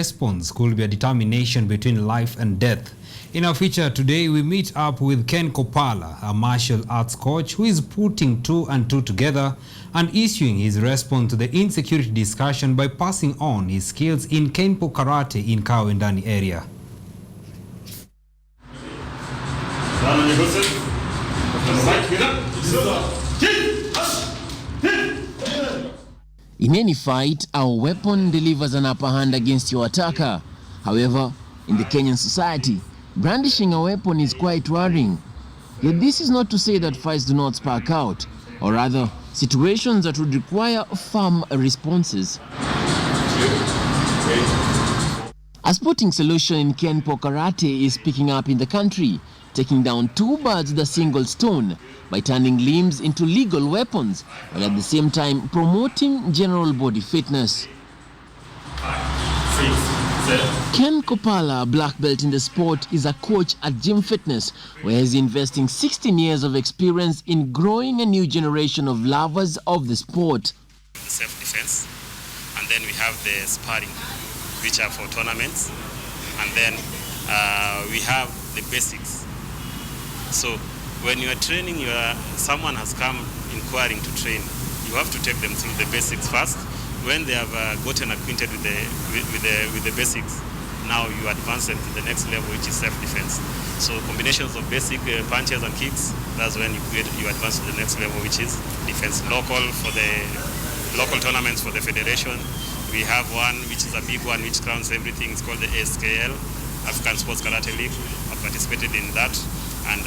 Response could be a determination between life and death. In our feature today, we meet up with Ken Kopala, a martial arts coach who is putting two and two together and issuing his response to the insecurity discussion by passing on his skills in Kenpo Karate in Kawendani area. In any fight, our weapon delivers an upper hand against your attacker. However, in the Kenyan society, brandishing a weapon is quite worrying. Yet this is not to say that fights do not spark out, or rather, situations that would require firm responses. A sporting solution in Kenpo Karate is picking up in the country, taking down two birds with a single stone by turning limbs into legal weapons, while at the same time promoting general body fitness. Ken Kopala, a black belt in the sport, is a coach at Gym Fitness, where he's investing 16 years of experience in growing a new generation of lovers of the sport. Self-defense, and then we have the sparring, which are for tournaments, and then we have the basics. So when you are training, someone has come inquiring to train, you have to take them through the basics first. When they have gotten acquainted with the basics, now you advance them to the next level, which is self-defense. So combinations of basic punches and kicks, that's when you advance to the next level, which is defense. For the local tournaments for the federation, we have one which is a big one which crowns everything. It's called the ASKL, African Sports Karate League. I've participated in that, and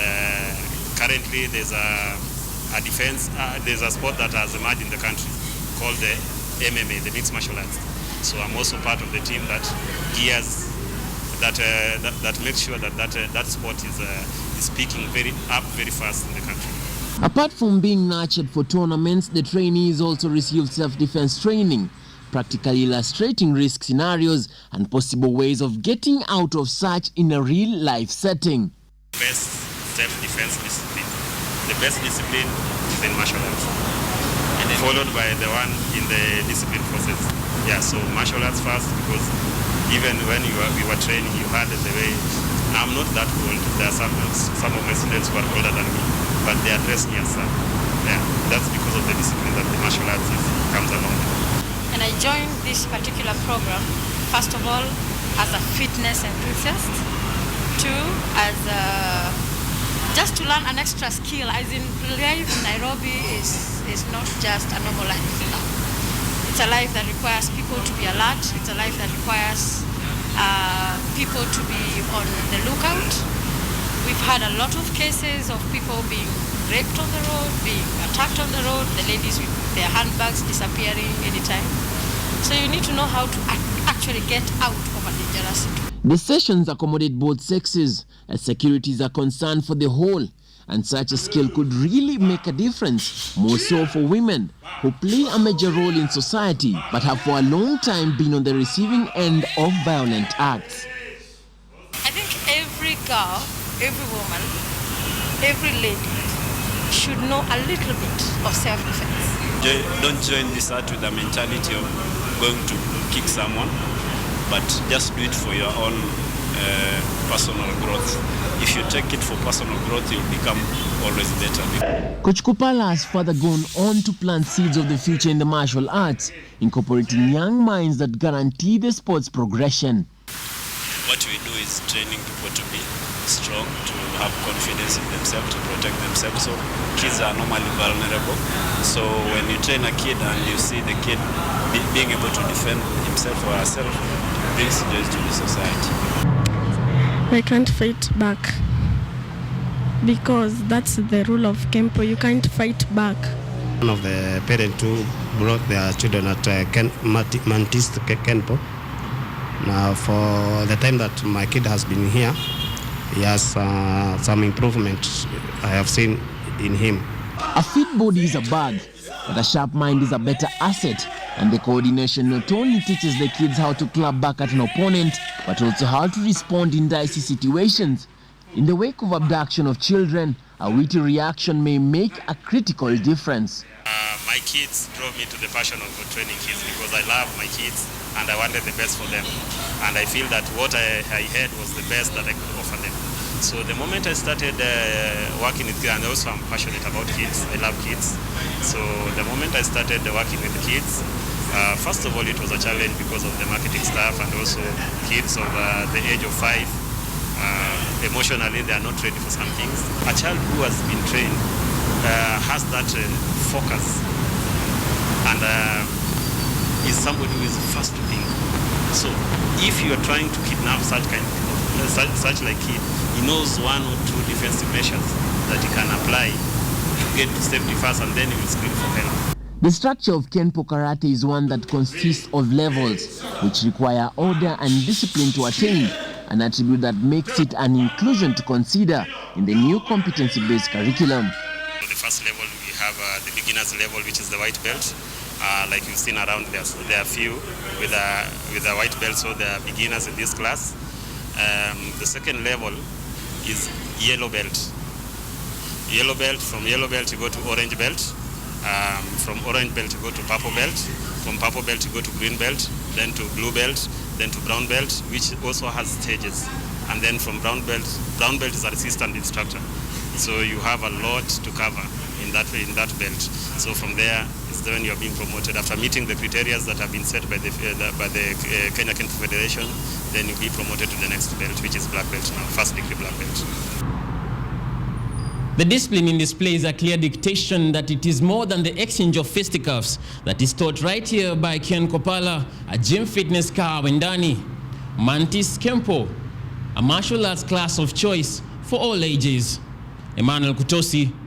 currently there's a defense. There's a sport that has emerged in the country called the MMA, the mixed martial arts. So I'm also part of the team that gears, that makes sure that sport is picking very fast in the country. Apart from being nurtured for tournaments, the trainees also receive self-defense training, practically illustrating risk scenarios and possible ways of getting out of such in a real-life setting. Best self-defense discipline. The best discipline is in martial arts, and then followed by the one in the discipline process. Yeah, so martial arts first, because even when we were training, you had the way. I'm not that old. There are some of my students who are older than me, but they address me as son. Yeah, that's because of the discipline that the martial arts comes along with. And I joined this particular program, first of all, as a fitness enthusiast, two, as just to learn an extra skill, as in life in Nairobi is not just a normal life. It's a life that requires people to be alert. It's a life that requires people to be on the lookout. We've had a lot of cases of people being raped on the road, being attacked on the road, the ladies with their handbags disappearing anytime. So you need to know how to actually get out of a dangerous situation. The sessions accommodate both sexes, as securities are concerned for the whole, and such a skill could really make a difference, more so for women who play a major role in society but have for a long time been on the receiving end of violent acts. I think every girl, every woman, every lady should know a little bit of self-defense. Don't join this art with the mentality of going to kick someone, but just do it for your own personal growth. If you take it for personal growth, you'll become always better. Coach Kopala has further gone on to plant seeds of the future in the martial arts, incorporating young minds that guarantee the sport's progression. What we do is training people to be strong, to have confidence in themselves, to protect themselves. So kids are normally vulnerable. So when you train a kid and you see the kid being able to defend himself or herself, it brings joy to the society. I can't fight back because that's the rule of Kenpo. You can't fight back. One of the parents who brought their children at Mantis Kenpo. Now, for the time that my kid has been here, he has some improvement I have seen in him. A fit body is a bag, but a sharp mind is a better asset. And the coordination not only teaches the kids how to club back at an opponent, but also how to respond in dicey situations. In the wake of abduction of children, a witty reaction may make a critical difference. My kids drove me to the passion of training kids because I love my kids. and I wanted the best for them. And I feel that what I had was the best that I could offer them. So the moment I started working with kids, and also I'm passionate about kids, I love kids. So the moment I started working with the kids, first of all, it was a challenge because of the marketing staff, and also kids of the age of 5, emotionally they are not ready for some things. A child who has been trained has that focus, and is somebody who is fast to think. So if you are trying to kidnap such like kid, he knows 1 or 2 defensive measures that he can apply to get to safety first, and then he will scream for help. The structure of Kenpo Karate is one that consists of levels which require order and discipline to attain, an attribute that makes it an inclusion to consider in the new competency-based curriculum. So the first level, we have the beginner's level, which is the white belt. Like you've seen around there, so there are few with a white belt, so they are beginners in this class. The second level is yellow belt. Yellow belt, from yellow belt you go to orange belt. From orange belt you go to purple belt. From purple belt you go to green belt, then to blue belt, then to brown belt, which also has stages. And then from brown belt is an assistant instructor. So you have a lot to cover in that belt. So from there is when you are being promoted. After meeting the criteria that have been set by the Kenya Kenpo Federation, then you'll be promoted to the next belt, which is black belt now, first degree black belt. The discipline in display is a clear dictation that it is more than the exchange of fisticuffs that is taught right here by Ken Kopala, a gym fitness car Wendani. Mantis Kenpo, a martial arts class of choice for all ages. Emmanuel Kutosi,